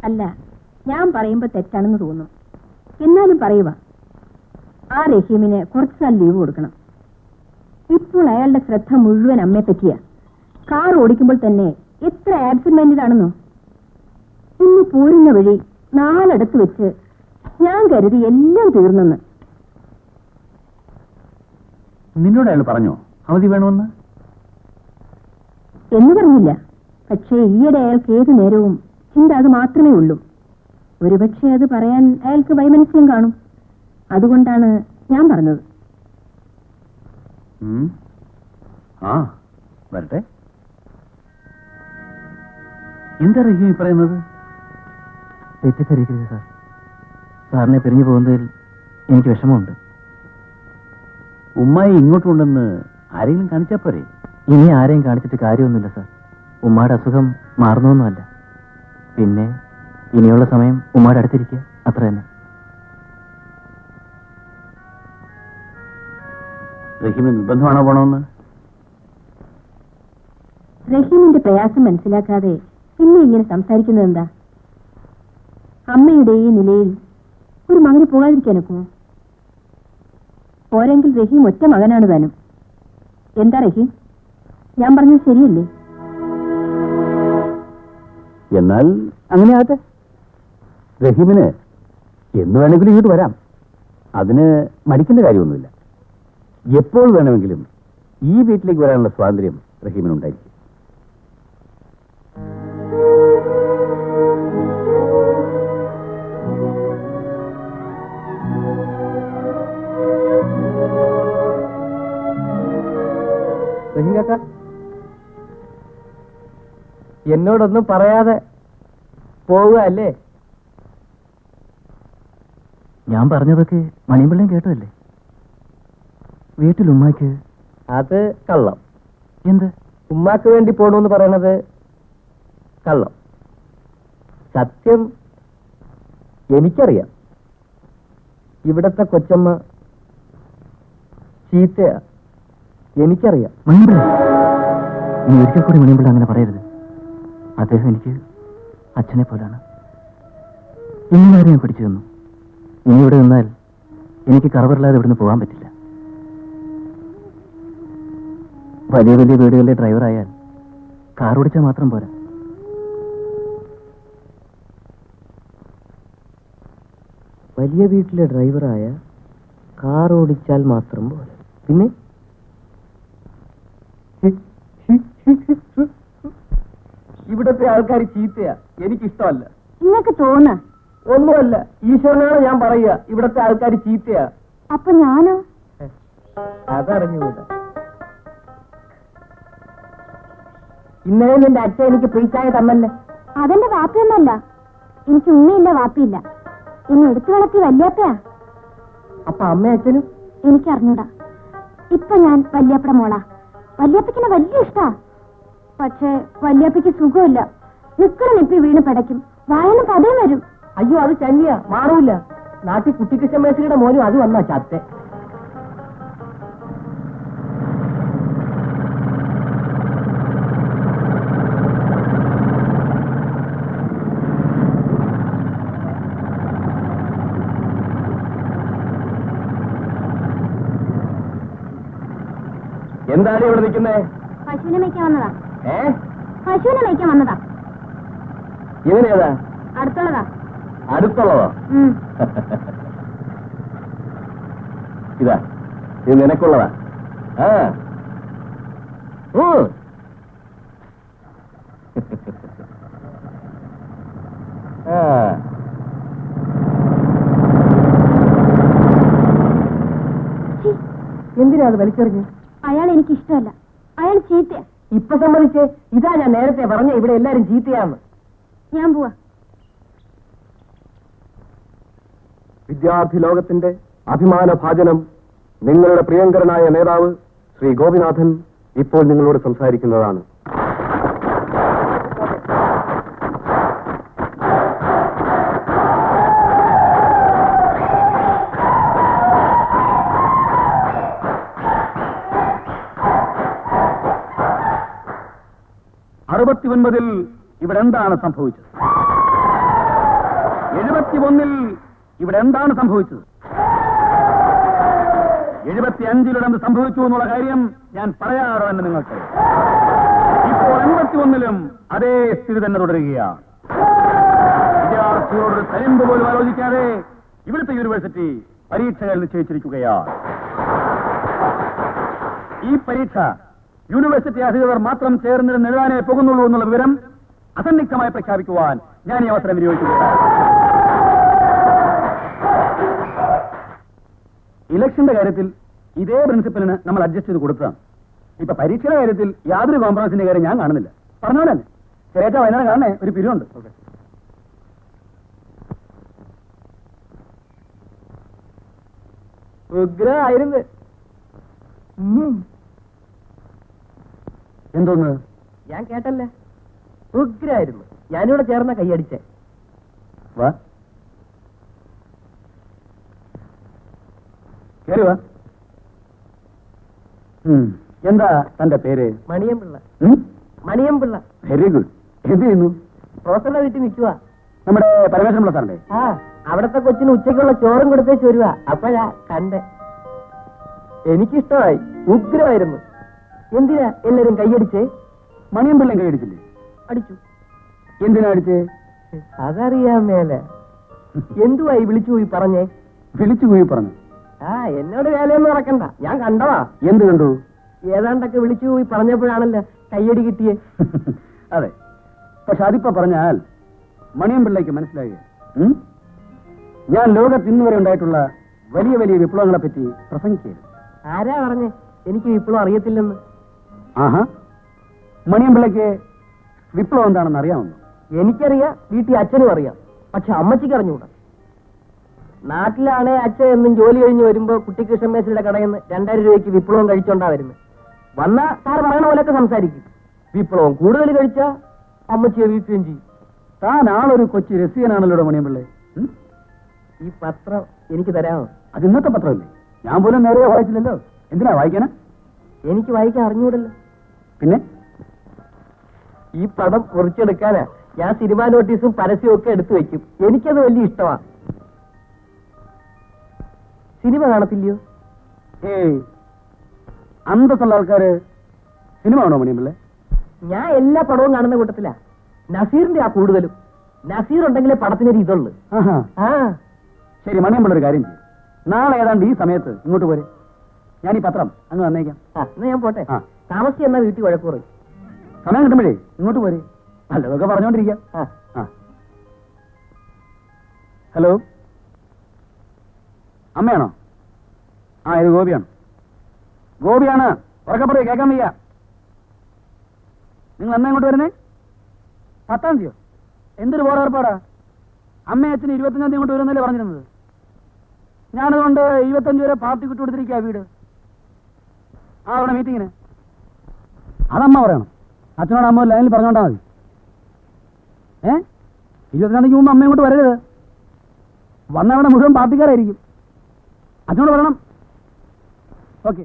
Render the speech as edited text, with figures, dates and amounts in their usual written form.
അല്ല, ഞാൻ പറയുമ്പോൾ തെറ്റാണെന്ന് തോന്നും. എന്നാലും പറയുക, ആ റഹീമിന് കുറച്ചുനാൾ ലീവ് കൊടുക്കണം. ഇപ്പോൾ അയാളുടെ ശ്രദ്ധ മുഴുവൻ അമ്മയെ പറ്റിയാ. കാർ ഓടിക്കുമ്പോൾ തന്നെ എത്ര ആബ്സെന്റ് മൈൻഡഡ് ആണെന്നോ. ഇന്ന് പോരുന്ന വഴി 4 വെച്ച് ഞാൻ കരുതി എല്ലാം തീർന്നെന്ന്. നിന്നോട് അയാൾ പറഞ്ഞോ അവധി വേണമെന്ന്? എന്ന് പറഞ്ഞില്ല. പക്ഷേ ഈയിടെ അയാൾക്ക് ഏതു നേരവും ചിന്ത അത് മാത്രമേ ഉള്ളൂ. ഒരുപക്ഷെ അത് പറയാൻ അയാൾക്ക് വൈമനസ്യം കാണും. അതുകൊണ്ടാണ് ഞാൻ പറഞ്ഞത്. ആ വരട്ടെ. എന്താ റഹീം പറയുന്നത്? തെറ്റിദ്ധരിക്കരുത് സാർ. സാറിനെ പിരിഞ്ഞു പോകുന്നതിൽ എനിക്ക് വിഷമമുണ്ട്. ഉമ്മായി ഇങ്ങോട്ടുണ്ടെന്ന് ആരെങ്കിലും കാണിച്ചാ പോരെ? ഇനി ആരെയും കാണിച്ചിട്ട് കാര്യമൊന്നുമില്ല സാർ. ഉമ്മയുടെ അസുഖം മാറുന്നൊന്നുമല്ല. പിന്നെ ഇനിയുള്ള സമയം ഉമ്മയുടെ അടുത്തിരിക്കുക, അത്ര തന്നെ. റഹീമിന് നിർബന്ധമാണോ പോണമെന്ന്? റഹീമിന്റെ പ്രയാസം മനസ്സിലാക്കാതെ പിന്നെ ഇങ്ങനെ സംസാരിക്കുന്നത് എന്താ? അമ്മയുടെ ഈ നിലയിൽ ഒരു മകന് പോകാതിരിക്കാനൊക്കുമോ? പോരെങ്കിൽ റഹീം ഒറ്റ മകനാണ് താനും. എന്താ റഹീം, ഞാൻ പറഞ്ഞത് ശരിയല്ലേ? എന്നാൽ അങ്ങനെ ആകട്ടെ. റഹീമിന് എന്ന് വേണമെങ്കിലും ഇങ്ങോട്ട് വരാം. അതിന് മടിക്കേണ്ട കാര്യമൊന്നുമില്ല. എപ്പോൾ വേണമെങ്കിലും ഈ വീട്ടിലേക്ക് വരാനുള്ള സ്വാതന്ത്ര്യം റഹീമിനുണ്ടായിരിക്കും. എന്നോടൊന്നും പറയാതെ പോവുക അല്ലേ? ഞാൻ പറഞ്ഞതൊക്കെ മണിയമ്പിള്ളയും കേട്ടതല്ലേ? വീട്ടിൽ ഉമ്മാക്ക് അത് കള്ളം. എന്ത്? ഉമ്മാക്ക് വേണ്ടി പോണെന്ന് പറയണത് കള്ളം. സത്യം എനിക്കറിയാം. ഇവിടത്തെ കൊച്ചമ്മ ചീത്തയാ, എനിക്കറിയാം. മണിയമ്പിള്ള, നീ ഒരിക്കൽ കൂടി മണിയമ്പിള്ള അങ്ങനെ പറയരുത്. അദ്ദേഹം എനിക്ക് അച്ഛനെ പോലാണ്. ഇന്നുവരെ ഞാൻ പിടിച്ചു തന്നു. ഇനി ഇവിടെ നിന്നാൽ എനിക്ക് കറവറില്ലാതെ ഇവിടുന്ന് പോകാൻ പറ്റില്ല. വലിയ വലിയ വീടുകളിലെ ഡ്രൈവറായാൽ കാർ ഓടിച്ചാൽ മാത്രം പോരാ. വലിയ വീട്ടിലെ ഡ്രൈവറായ കാർ ഓടിച്ചാൽ മാത്രം പോരാ. പിന്നെ ഇവിടത്തെ ആൾക്കാർ ചീത്തയാ, എനിക്കിഷ്ടമല്ല. നിങ്ങൾക്ക് തോന്നാ? ഒന്നുമല്ല, ഈശ്വരനാണ് ഞാൻ പറയുക. ഇവിടത്തെ ആൾക്കാർ ചീത്തയാ. അപ്പൊ ഞാനോ? അതറിഞ്ഞുകൂടാ. ഇന്നലെ നിന്റെ അച്ഛൻ എനിക്ക് പ്രീച്ചായ തന്നല്ലേ? അതെന്റെ വാപ്പിയൊന്നല്ല. എനിക്ക് ഉമ്മയില്ല, വാപ്പിയില്ല. എന്നെ എടുത്തു വളർത്തി വല്യാപ്പയാ. അപ്പൊ അമ്മ അച്ഛനും? എനിക്കറിഞ്ഞൂടാ. ഇപ്പൊ ഞാൻ വല്യാപ്പയുടെ മോളാ. വല്യാപ്പയ്ക്കിനെ വലിയ ഇഷ്ടാ. പക്ഷേ വല്യാപ്പയ്ക്ക് സുഖമില്ല. നിക്കറ നിപ്പി വീണ് പടയ്ക്കും. വായന പതയും വരും. അയ്യോ, അത് തന്നെയാ, മാറൂല. നാട്ടിൽ കുട്ടിക്കൃഷ്ണ മേശയുടെ മോനും അത് വന്നാ ചാത്തെ. എന്താണ് ഇവിടെ നിൽക്കുന്നേ? പശുവിനെ മേയ്ക്കാൻ വന്നതാ. പശുവിനെ മേയ്ക്കാൻ വന്നതാ. ഇവനേതാ? അടുത്തുള്ളതാ. അടുത്തുള്ളതോ? ഇതാ, ഇത് നിനക്കുള്ളതാ. എന്തിനാ അത് വലിച്ചെറിഞ്ഞ്? അയാൾ എനിക്ക് ഇഷ്ടമല്ല. അയാൾ ചീത്തയാ. ഇപ്പൊ സമ്മതിച്ചേ? ഇതാ ഞാൻ നേരത്തെ പറഞ്ഞ ഇവിടെ എല്ലാരും ചീത്തയാന്ന്. ഞാൻ പോവാ. വിദ്യാർത്ഥി ലോകത്തിന്റെ അഭിമാന ഭാജനം നിങ്ങളുടെ പ്രിയങ്കരനായ നേതാവ് ശ്രീ ഗോപിനാഥൻ ഇപ്പോൾ നിങ്ങളോട് സംസാരിക്കുന്നതാണ്. ൽ ഇവിടെ എന്താണ് സംഭവിച്ചത്? 71 ഇവിടെ എന്താണ് സംഭവിച്ചത്? 75 എന്ത് സംഭവിച്ചു എന്നുള്ള കാര്യം ഞാൻ പറയാറോ എന്ന് നിങ്ങൾക്ക്. ഇപ്പോൾ 81 അതേ സ്ഥിതി തന്നെ തുടരുകയാണ്. വിദ്യാർത്ഥികളോട് തരിമ്പ് പോലും ആലോചിക്കാതെ ഇവിടുത്തെ യൂണിവേഴ്സിറ്റി പരീക്ഷകൾ നിശ്ചയിച്ചിരിക്കുകയാണ്. ഈ പരീക്ഷ യൂണിവേഴ്സിറ്റി അധികൃതർ മാത്രം ചേർന്നിരുന്ന് എഴുതാനേ പോകുന്നുള്ളൂ എന്നുള്ള വിവരം അസന്നിഗ്ധമായി പ്രഖ്യാപിക്കുവാൻ ഞാൻ ഈ അവസരം വിനിയോഗിക്കുകയാണ്. ഇലക്ഷന്റെ കാര്യത്തിൽ ഇതേ പ്രിൻസിപ്പലിന് നമ്മൾ അഡ്ജസ്റ്റ് ചെയ്ത് കൊടുത്തതാണ്. ഇപ്പൊ പരീക്ഷയുടെ കാര്യത്തിൽ യാതൊരു കോംപ്രമൈസിന്റെ കാര്യം ഞാൻ കാണുന്നില്ല. പറഞ്ഞോളെ ചെറിയ വൈകുന്നേരം കാണണേ, ഒരു പിരിവുണ്ട്. ഉഗ്രായിരുന്നു. എന്തോന്ന്? ഞാൻ കേട്ടല്ലേ, ഉഗ്രായിരുന്നു. ഞാനിവിടെ ചേർന്ന കൈയടിച്ചേ. വാ കേറി വാ. എന്താ തന്റെ പേര്? മണിയമ്പിള്ള. മണിയമ്പിള്ള. Very good. എന്ത് ചെയ്യുന്നു? പ്രൊഫസറുടെ വീട്ടിൽ നിൽക്കുക. നമ്മുടെ പരമേശ്വരൻ സാറിന്റെ? ആ, അവിടത്തെ കൊച്ചിന് ഉച്ചയ്ക്കുള്ള ചോറും കൊടുത്തേച്ച് വരുവാ. അപ്പോഴാ കണ്ടേ. എനിക്കിഷ്ടമായി. ഉഗ്രമായിരുന്നു. എന്തിനാ എല്ലാരും കൈയടിച്ചേ? മണിയമ്പിള്ളയും കൈയടിച്ചില്ലേ? അടിച്ചു. എന്തിനാ അടിച്ചേ? അതറിയാൻ മേലെ. എന്തുവായി വിളിച്ചു പോയി പറഞ്ഞേ? വിളിച്ചു പോയി പറഞ്ഞു. ആ, എന്നോട് വേലയൊന്നും നടക്കണ്ട, ഞാൻ കണ്ടവാ. എന്ത് കണ്ടു? ഏതാണ്ടൊക്കെ വിളിച്ചു പോയി പറഞ്ഞപ്പോഴാണല്ലോ കയ്യടി കിട്ടിയേ. അതെ, പക്ഷെ അതിപ്പോ പറഞ്ഞാൽ മണിയമ്പിള്ളയ്ക്ക് മനസ്സിലായി. ഞാൻ ലോകത്ത് ഇന്ന് വരെ ഉണ്ടായിട്ടുള്ള വലിയ വലിയ വിപ്ലവങ്ങളെ പറ്റി പ്രസംഗിക്കുകയാണ്. ആരാ പറഞ്ഞേ എനിക്ക് വിപ്ലവം അറിയത്തില്ലെന്ന്? ആഹാ, മണിയമ്പിള്ളയ്ക്ക് വിപ്ലവം എന്താണെന്ന് അറിയാമെന്നോ? എനിക്കറിയാം, വീട്ടിൽ അച്ഛനും അറിയാം. പക്ഷെ അമ്മച്ചിക്ക് അറിഞ്ഞുകൂടാ. നാട്ടിലാണേ അച്ഛൻ എന്നും ജോലി കഴിഞ്ഞ് വരുമ്പോ കുട്ടിക്കൃഷ്ണൻ മേശയുടെ കടയിൽ നിന്ന് 2000 രൂപയ്ക്ക് വിപ്ലവം കഴിച്ചോണ്ടാ വരുന്നത്. വന്നാ സാർ പറയണ പോലെയൊക്കെ സംസാരിക്കും. വിപ്ലവം കൂടുതൽ കഴിച്ചാ അമ്മച്ചിയെ വീഴ്ത്തുകയും ചെയ്യും. താൻ ആളൊരു കൊച്ചു രസികനാണല്ലോ മണിയമ്പിള്ളേ. ഈ പത്രം എനിക്ക് തരാമോ? അത് ഇന്നത്തെ പത്രമല്ലേ? ഞാൻ പോലും നേരെ വായിച്ചില്ലല്ലോ. എന്തിനാ വായിക്കാനാ? എനിക്ക് വായിക്കാൻ അറിഞ്ഞൂടല്ലോ. പിന്നെ ഈ പടം കുറിച്ചെടുക്കാനാ ഞാൻ സിനിമാ നോട്ടീസും പരസ്യവും ഒക്കെ എടുത്തു വെക്കും. എനിക്കത് വലിയ ഇഷ്ടമാണ്. സിനിമ കാണത്തില്ലയോ? ഏയ്, അന്തസ്സുള്ള ആൾക്കാര് സിനിമ ആണോ മണിയമ്പിള്ളേ? ഞാൻ എല്ലാ പടവും കാണുന്ന കൂട്ടത്തിലാ. നസീറിന്റെ ആ കൂടുതലും. നസീർ ഉണ്ടെങ്കിലേ പടത്തിനൊരു ഇതുള്ളു. ആഹാ, ആ, ശരി. മണിയമ്പിള്ള ഒരു കാര്യം ചെയ്യും, നാളെ ഏതാണ്ട് ഈ സമയത്ത് ഇങ്ങോട്ട് പോരെ. ഞാൻ ഈ പത്രം അങ്ങ് വന്നേക്കാം. എന്നാ ഞാൻ പോട്ടെ. ആ. താമസിച്ച് എന്നാ വീട്ടിൽ വഴക്കൂറി. സമയം കിട്ടുമ്പോഴേ ഇങ്ങോട്ട് പോരെ. നല്ലതൊക്കെ പറഞ്ഞോണ്ടിരിക്കാം. ആ. ഹലോ, അമ്മയാണോ? ആ, ഇത് ഗോപിയാണ്. ഗോപിയാണ്. ഉറക്കെ പറയൂ, കേൾക്കാൻ വയ്യ. നിങ്ങൾ എന്നാ ഇങ്ങോട്ട് വരുന്നേ? 10-ാം തീയതിയോ? എന്തൊരു ബോധേർപ്പാടാ. അമ്മയും അച്ഛനും 25-ാം തീയതി ഇങ്ങോട്ട് വരുന്നല്ലേ പറഞ്ഞിരുന്നത്. ഞാനതുകൊണ്ട് 25 വരെ പാർട്ടി വിട്ടു കൊടുത്തിരിക്കുക വീട്. ആ, അവിടെ മീറ്റിങ്ങിന്. അതമ്മ പറയണം. അച്ഛനോട് അമ്മ ലൈനിൽ പറഞ്ഞോണ്ടാ മതി. 25-ാം തീയതിക്ക് മുമ്പ് അമ്മ ഇങ്ങോട്ട് വരരുത്. വന്നവിടെ മുഴുവൻ പാർട്ടിക്കാരായിരിക്കും. അച്ഛനോട് പറയണം